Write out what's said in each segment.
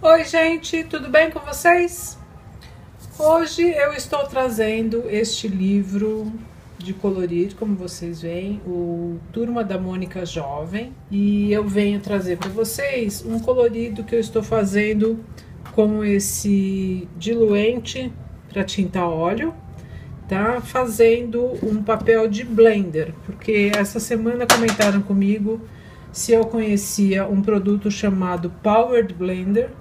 Oi gente, tudo bem com vocês? Hoje eu estou trazendo este livro de colorir, como vocês veem, o Turma da Mônica Jovem, e eu venho trazer para vocês um colorido que eu estou fazendo com esse diluente para tinta a óleo, tá? Fazendo um papel de blender, porque essa semana comentaram comigo se eu conhecia um produto chamado Powered Blender.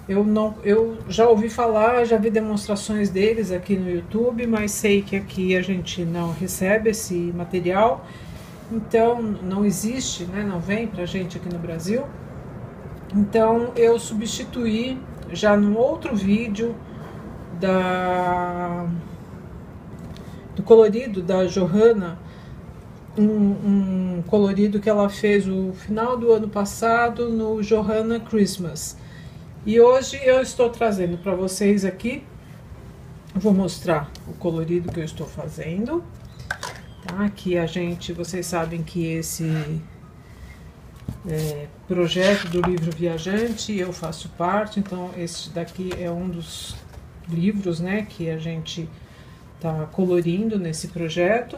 Eu já ouvi falar, já vi demonstrações deles aqui no YouTube, mas sei que aqui a gente não recebe esse material, então não existe, né? Não vem pra gente aqui no Brasil. Então eu substituí já num outro vídeo do colorido da Johanna, um colorido que ela fez no final do ano passado no Johanna Christmas. E hoje eu estou trazendo para vocês aqui, vou mostrar o colorido que eu estou fazendo, tá? Aqui vocês sabem que esse projeto do livro Viajante eu faço parte, então esse daqui é um dos livros, né, que a gente tá colorindo nesse projeto.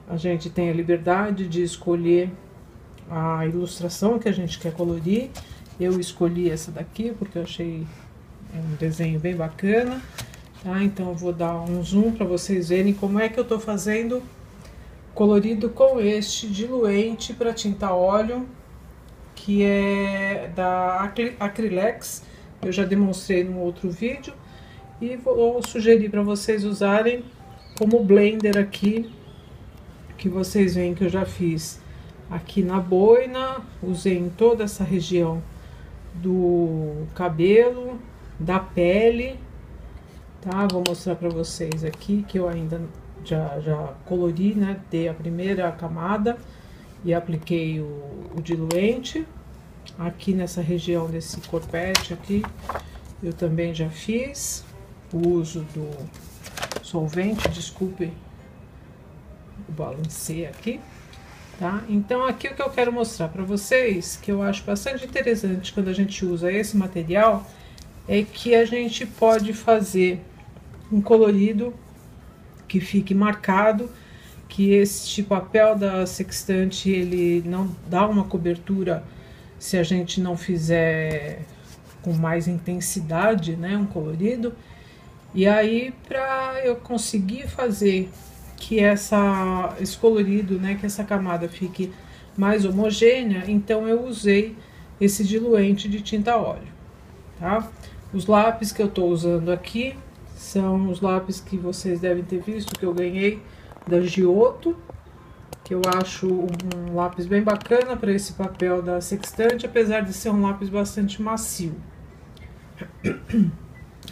A gente tem a liberdade de escolher a ilustração que a gente quer colorir. Eu escolhi essa daqui porque eu achei um desenho bem bacana, tá? Então eu vou dar um zoom para vocês verem como é que eu tô fazendo colorido com este diluente para tinta óleo, que é da Acrylex. Eu já demonstrei num outro vídeo e vou sugerir para vocês usarem como blender aqui, que vocês veem que eu já fiz aqui na boina, usei em toda essa região do cabelo, da pele, tá? Vou mostrar para vocês aqui que eu ainda já colori, né? Dei a primeira camada e apliquei o diluente. Aqui nessa região desse corpete aqui, eu também já fiz o uso do solvente, desculpe o balancê aqui. Tá? Então aqui o que eu quero mostrar para vocês, que eu acho bastante interessante quando a gente usa esse material, é que a gente pode fazer um colorido que fique marcado, que este papel da sextante ele não dá uma cobertura se a gente não fizer com mais intensidade, né, um colorido. E aí, para eu conseguir fazer que esse colorido, né, que essa camada fique mais homogênea, então eu usei esse diluente de tinta a óleo, tá? Os lápis que eu tô usando aqui são os lápis que vocês devem ter visto que eu ganhei da Giotto, que eu acho um lápis bem bacana para esse papel da sextante, apesar de ser um lápis bastante macio.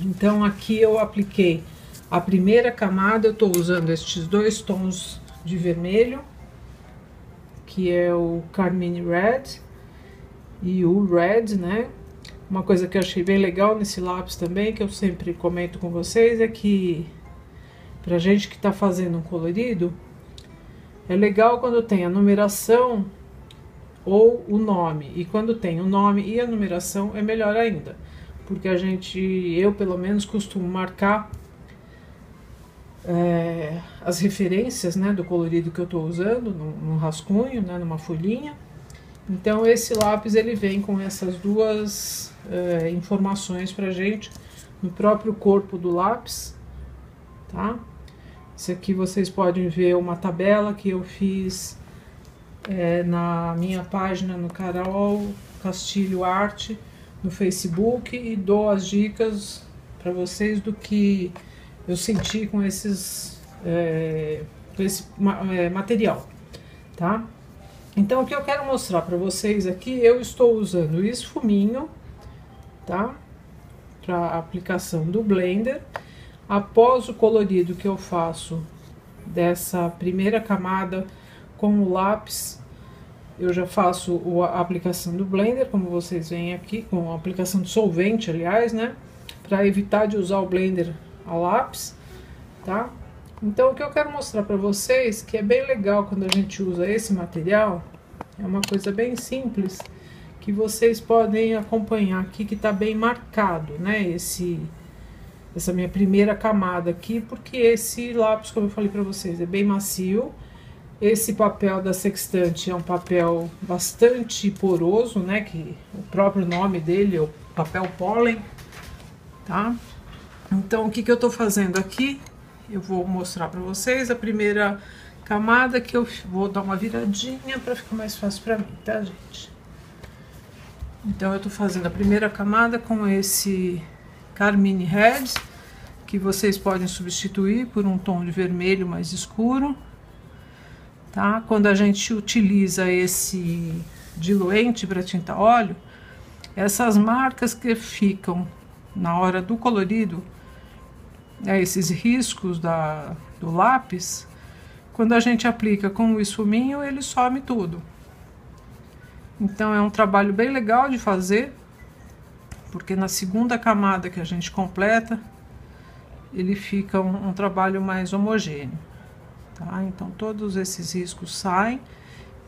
Então aqui eu apliquei a primeira camada, eu estou usando estes dois tons de vermelho, que é o Carmine Red e o Red, né? Uma coisa que eu achei bem legal nesse lápis também, que eu sempre comento com vocês, é que pra gente que tá fazendo um colorido, é legal quando tem a numeração ou o nome. E quando tem o nome e a numeração é melhor ainda, porque eu pelo menos costumo marcar as referências, né, do colorido que eu estou usando no rascunho, né, numa folhinha. Então esse lápis ele vem com essas duas informações pra gente no próprio corpo do lápis, tá? Isso aqui vocês podem ver uma tabela que eu fiz na minha página no Carol Castilho Arte no Facebook, e dou as dicas para vocês do que eu senti com esse material, tá? Então, o que eu quero mostrar para vocês aqui, eu estou usando o esfuminho, tá? Para aplicação do Blender. Após o colorido que eu faço dessa primeira camada com o lápis, eu já faço a aplicação do Blender, como vocês veem aqui, com a aplicação de solvente, aliás, né? Para evitar de usar o Blender a lápis, tá? Então, o que eu quero mostrar para vocês, que é bem legal quando a gente usa esse material, é uma coisa bem simples, que vocês podem acompanhar aqui, que tá bem marcado, né? Essa minha primeira camada aqui, porque esse lápis, como eu falei para vocês, é bem macio. Esse papel da Sextante é um papel bastante poroso, né? Que o próprio nome dele é o papel pólen, tá? Então, o que eu tô fazendo aqui? Eu vou mostrar para vocês a primeira camada, que eu vou dar uma viradinha para ficar mais fácil para mim, tá, gente? Então, eu tô fazendo a primeira camada com esse Carmine Red, que vocês podem substituir por um tom de vermelho mais escuro, tá? Quando a gente utiliza esse diluente para tinta óleo, essas marcas que ficam na hora do colorido, esses riscos do lápis, quando a gente aplica com o esfuminho, ele some tudo. Então é um trabalho bem legal de fazer, porque na segunda camada que a gente completa, ele fica um trabalho mais homogêneo, tá? Então todos esses riscos saem.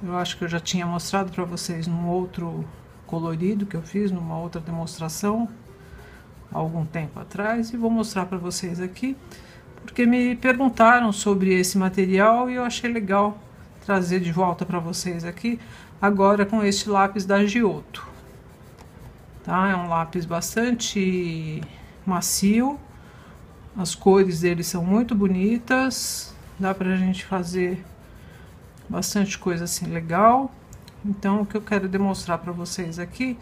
Eu acho que eu já tinha mostrado para vocês num outro colorido que eu fiz, numa outra demonstração, há algum tempo atrás, e vou mostrar para vocês aqui, porque me perguntaram sobre esse material e eu achei legal trazer de volta para vocês aqui, agora com este lápis da Giotto, tá? É um lápis bastante macio, as cores dele são muito bonitas, dá pra gente fazer bastante coisa assim legal. Então, o que eu quero demonstrar para vocês aqui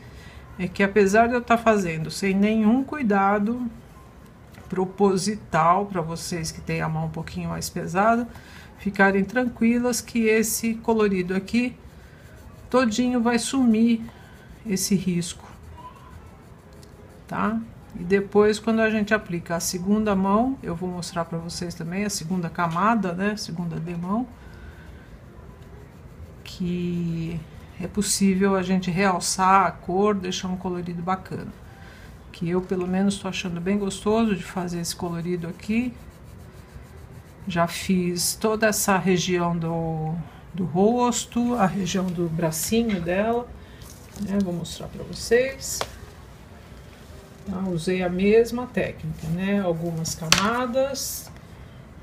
é que, apesar de eu estar fazendo sem nenhum cuidado proposital, para vocês que têm a mão um pouquinho mais pesada, ficarem tranquilas que esse colorido aqui todinho vai sumir esse risco, tá? E depois, quando a gente aplica a segunda mão, eu vou mostrar para vocês também a segunda camada, né? Segunda demão, que é possível a gente realçar a cor, deixar um colorido bacana. Que eu, pelo menos, estou achando bem gostoso de fazer esse colorido aqui. Já fiz toda essa região do rosto, a região do bracinho dela, né? Vou mostrar para vocês. Tá? Usei a mesma técnica, né? Algumas camadas,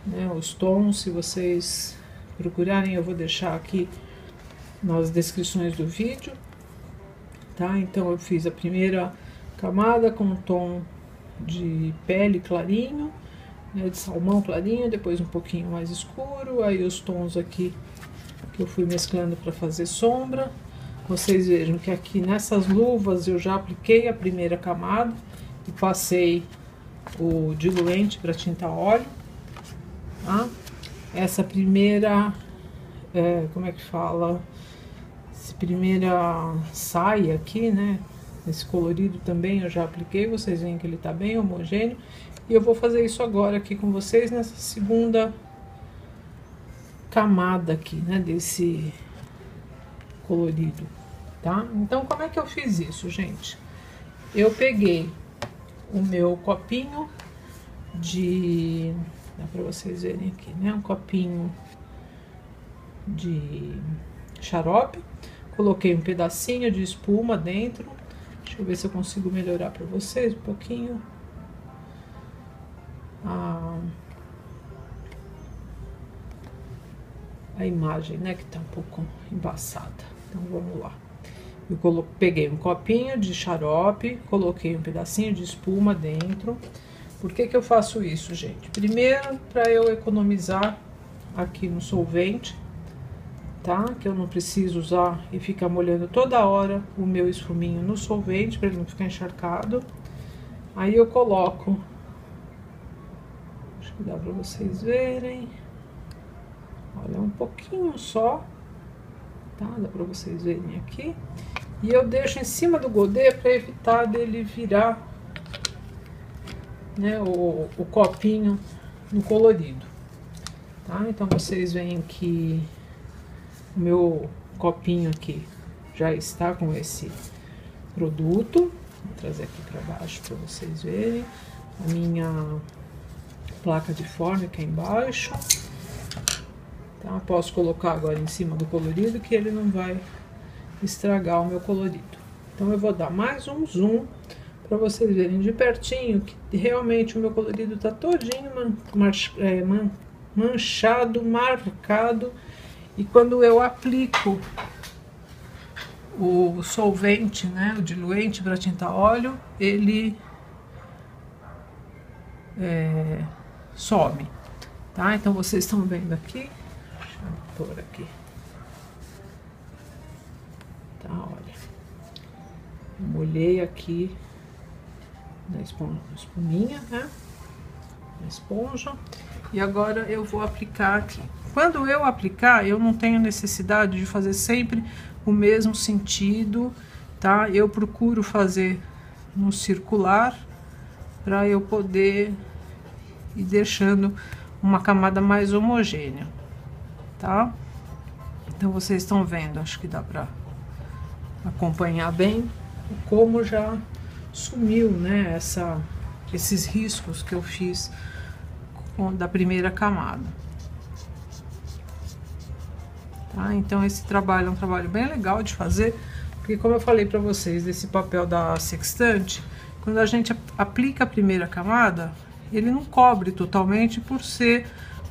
né? Os tons, se vocês procurarem, eu vou deixar aqui nas descrições do vídeo, tá? Então, eu fiz a primeira camada com um tom de pele clarinho, né? De salmão clarinho, depois um pouquinho mais escuro, aí os tons aqui que eu fui mesclando para fazer sombra. Vocês vejam que aqui nessas luvas eu já apliquei a primeira camada e passei o diluente para tinta óleo, tá? Essa primeira, como é que fala? Essa primeira saia aqui, né? Esse colorido também eu já apliquei, vocês veem que ele tá bem homogêneo. E eu vou fazer isso agora aqui com vocês nessa segunda camada aqui, né? Desse colorido, tá? Então, como é que eu fiz isso, gente? Eu peguei o meu copinho de... dá pra vocês verem aqui, né? Um copinho de xarope. Coloquei um pedacinho de espuma dentro. Deixa eu ver se eu consigo melhorar pra vocês um pouquinho. A imagem, né? Que tá um pouco embaçada. Então, vamos lá. Eu peguei um copinho de xarope, coloquei um pedacinho de espuma dentro. Por que que eu faço isso, gente? Primeiro, para eu economizar aqui no solvente, tá? Que eu não preciso usar e ficar molhando toda hora o meu esfuminho no solvente, para ele não ficar encharcado. Aí eu coloco, acho que dá para vocês verem, olha, um pouquinho só, tá? Dá pra vocês verem aqui. E eu deixo em cima do godê para evitar dele virar, né, o copinho no colorido, tá? Então vocês veem que o meu copinho aqui já está com esse produto. Vou trazer aqui para baixo para vocês verem a minha placa de fórmica embaixo, tá? Posso colocar agora em cima do colorido que ele não vai estragar o meu colorido. Então eu vou dar mais um zoom para vocês verem de pertinho que realmente o meu colorido tá todinho manchado, marcado, e quando eu aplico o solvente, né, o diluente para tinta óleo, ele some, tá? Então vocês estão vendo aqui, deixa eu pôr aqui, tá? Olha, eu molhei aqui na espuminha, né, na esponja, e agora eu vou aplicar aqui. Quando eu aplicar, eu não tenho necessidade de fazer sempre o mesmo sentido, tá? Eu procuro fazer no circular para eu poder ir deixando uma camada mais homogênea, tá? Então vocês estão vendo, acho que dá para acompanhar bem como já sumiu, né, esses riscos que eu fiz da primeira camada. Tá? Então esse trabalho é um trabalho bem legal de fazer, porque como eu falei para vocês desse papel da sextante, quando a gente aplica a primeira camada, ele não cobre totalmente por ser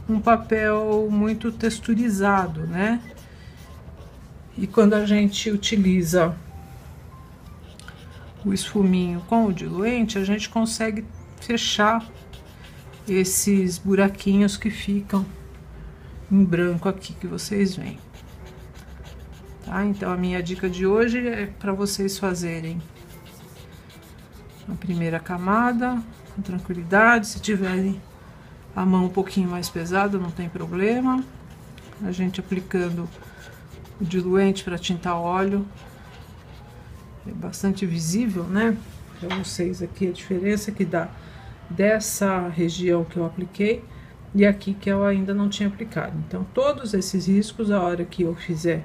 um papel muito texturizado, né? E quando a gente utiliza o esfuminho com o diluente, a gente consegue fechar esses buraquinhos que ficam em branco aqui, que vocês veem. Tá? Então a minha dica de hoje é para vocês fazerem a primeira camada com tranquilidade. Se tiverem a mão um pouquinho mais pesada, não tem problema. A gente aplicando o diluente para tinta óleo, é bastante visível, né, para vocês aqui a diferença que dá dessa região que eu apliquei e aqui que eu ainda não tinha aplicado. Então todos esses riscos, a hora que eu fizer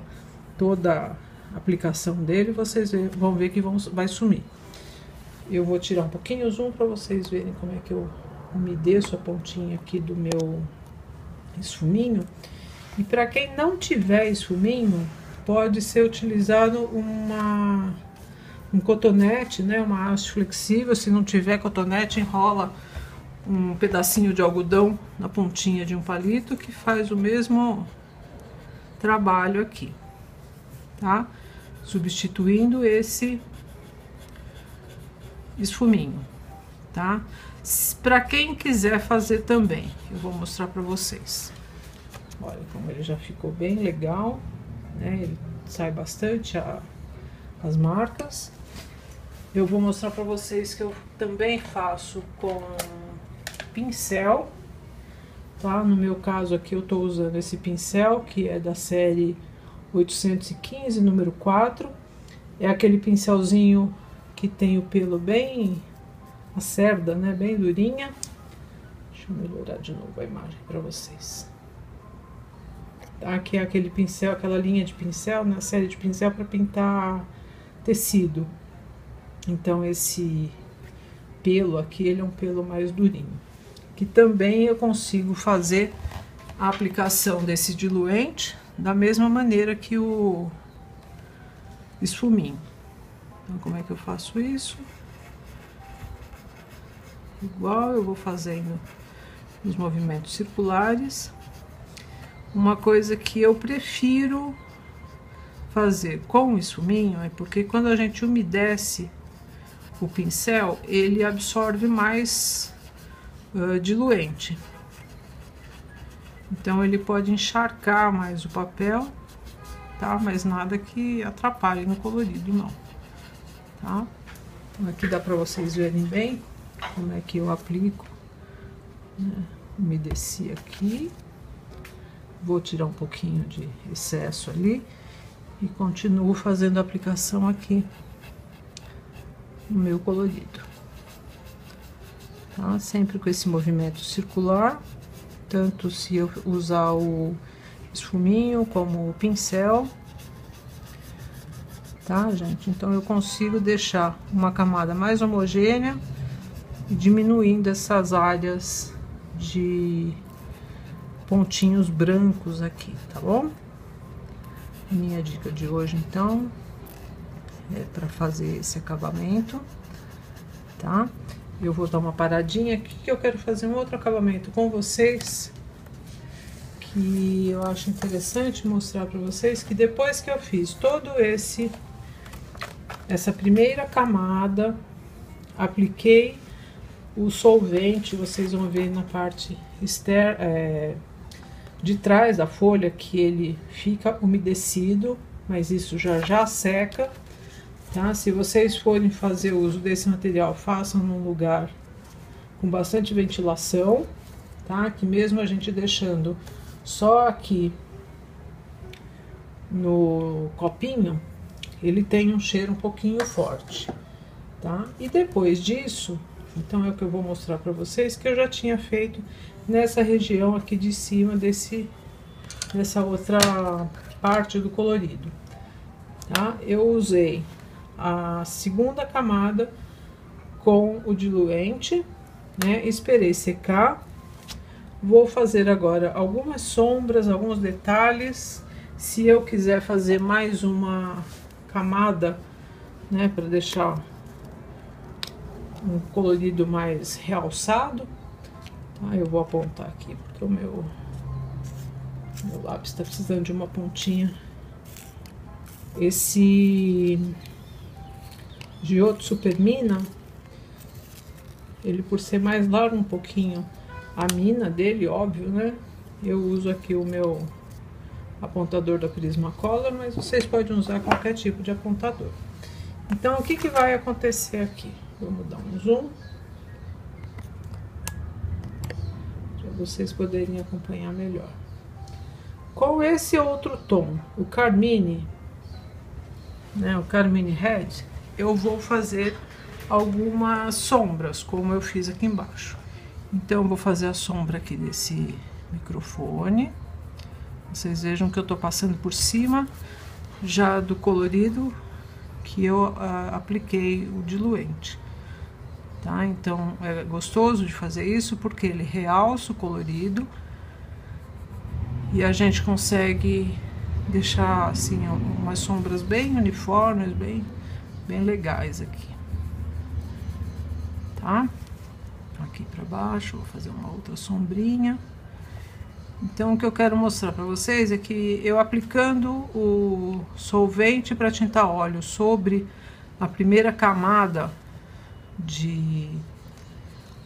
toda a aplicação dele, vocês vão ver que vai sumir. Eu vou tirar um pouquinho o zoom para vocês verem como é que eu umedeço a pontinha aqui do meu esfuminho. E para quem não tiver esfuminho, pode ser utilizado um cotonete, né, uma haste flexível. Se não tiver cotonete, enrola um pedacinho de algodão na pontinha de um palito, que faz o mesmo trabalho aqui, tá? Substituindo esse esfuminho, tá? Para quem quiser fazer também, eu vou mostrar para vocês. Olha como ele já ficou bem legal, né? Ele sai bastante as marcas. Eu vou mostrar para vocês que eu também faço com pincel, tá? No meu caso aqui eu tô usando esse pincel que é da série 815, número 4. É aquele pincelzinho que tem o pelo bem, a cerda, né, bem durinha. Deixa eu melhorar de novo a imagem para vocês. Aqui é aquele pincel, aquela linha de pincel, né, série de pincel para pintar tecido. Então esse pelo aqui, ele é um pelo mais durinho. Que também eu consigo fazer a aplicação desse diluente da mesma maneira que o esfuminho. Então como é que eu faço isso? Igual eu vou fazendo os movimentos circulares. Uma coisa que eu prefiro fazer com o esfuminho é porque quando a gente umedece o pincel, ele absorve mais diluente. Então ele pode encharcar mais o papel, tá? Mas nada que atrapalhe no colorido, não, tá? Então aqui dá para vocês verem bem como é que eu aplico, né? Umedeci aqui, vou tirar um pouquinho de excesso ali e continuo fazendo a aplicação aqui no meu colorido, tá? Sempre com esse movimento circular, tanto se eu usar o esfuminho como o pincel, tá, gente? Então eu consigo deixar uma camada mais homogênea e diminuindo essas áreas de pontinhos brancos aqui, tá bom? Minha dica de hoje, então, é para fazer esse acabamento, tá? Eu vou dar uma paradinha aqui, que eu quero fazer um outro acabamento com vocês, que eu acho interessante mostrar para vocês, que depois que eu fiz todo essa primeira camada, apliquei o solvente, vocês vão ver na parte externa, de trás da folha, que ele fica umedecido, mas isso já seca, tá? Se vocês forem fazer uso desse material, façam num lugar com bastante ventilação, tá? Que mesmo a gente deixando só aqui no copinho, ele tem um cheiro um pouquinho forte, tá? E depois disso, então é o que eu vou mostrar para vocês, que eu já tinha feito nessa região aqui de cima nessa outra parte do colorido, tá? Eu usei a segunda camada com o diluente, né? Esperei secar. Vou fazer agora algumas sombras, alguns detalhes. Se eu quiser fazer mais uma camada, né, para deixar um colorido mais realçado, tá? Eu vou apontar aqui, porque o meu lápis está precisando de uma pontinha. Esse Giotto Supermina, ele, por ser mais largo um pouquinho, a mina dele, óbvio, né? Eu uso aqui o meu apontador da Prismacolor, mas vocês podem usar qualquer tipo de apontador. Então, o que que vai acontecer aqui? Vamos dar um zoom para vocês poderem acompanhar melhor. Com esse outro tom, o Carmine, né, o Carmine Red, eu vou fazer algumas sombras, como eu fiz aqui embaixo. Então, eu vou fazer a sombra aqui desse microfone. Vocês vejam que eu tô passando por cima já do colorido que eu apliquei o diluente, tá? Então, é gostoso de fazer isso porque ele realça o colorido e a gente consegue deixar, assim, umas sombras bem uniformes, bem legais aqui, tá? Aqui pra baixo, vou fazer uma outra sombrinha. Então, o que eu quero mostrar para vocês é que eu aplicando o solvente para tinta óleo sobre a primeira camada de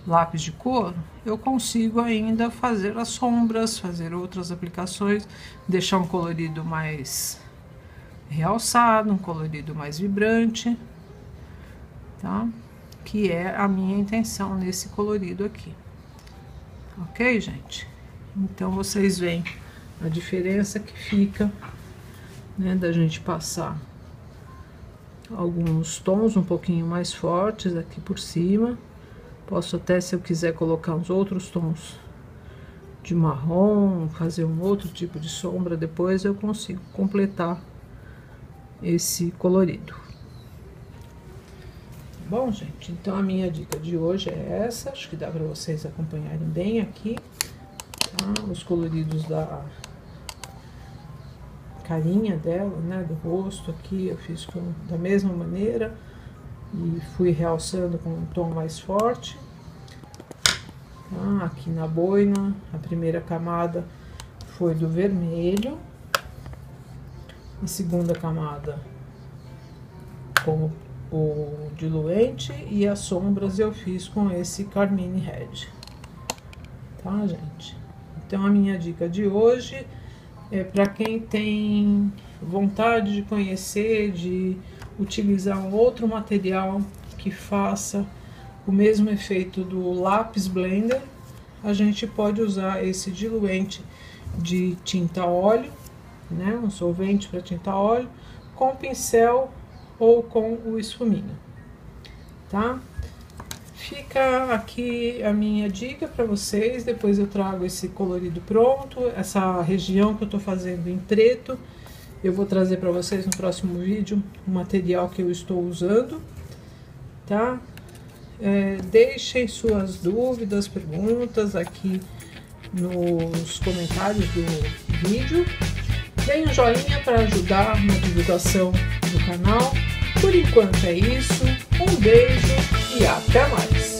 lápis de cor, eu consigo ainda fazer as sombras, fazer outras aplicações, deixar um colorido mais realçado, um colorido mais vibrante, tá? Que é a minha intenção nesse colorido aqui. Ok, gente? Então, vocês veem a diferença que fica, né, da gente passar alguns tons um pouquinho mais fortes aqui por cima. Posso até, se eu quiser, colocar uns outros tons de marrom, fazer um outro tipo de sombra, depois eu consigo completar esse colorido. Bom, gente, então a minha dica de hoje é essa. Acho que dá para vocês acompanharem bem aqui, tá? Os coloridos da carinha dela, né, do rosto aqui, eu fiz da mesma maneira e fui realçando com um tom mais forte, tá? Aqui na boina, a primeira camada foi do vermelho, a segunda camada com o diluente e as sombras eu fiz com esse Carmine Red, tá, gente? Então, a minha dica de hoje é para quem tem vontade de conhecer, de utilizar um outro material que faça o mesmo efeito do lápis blender. A gente pode usar esse diluente de tinta óleo, né? Um solvente para tinta óleo, com pincel ou com o esfuminho, tá? Fica aqui a minha dica para vocês. Depois eu trago esse colorido pronto, essa região que eu tô fazendo em preto. Eu vou trazer para vocês no próximo vídeo o material que eu estou usando, tá? Deixem suas dúvidas, perguntas aqui nos comentários do vídeo. Deem um joinha para ajudar na divulgação do canal. Por enquanto é isso. Um beijo e até mais!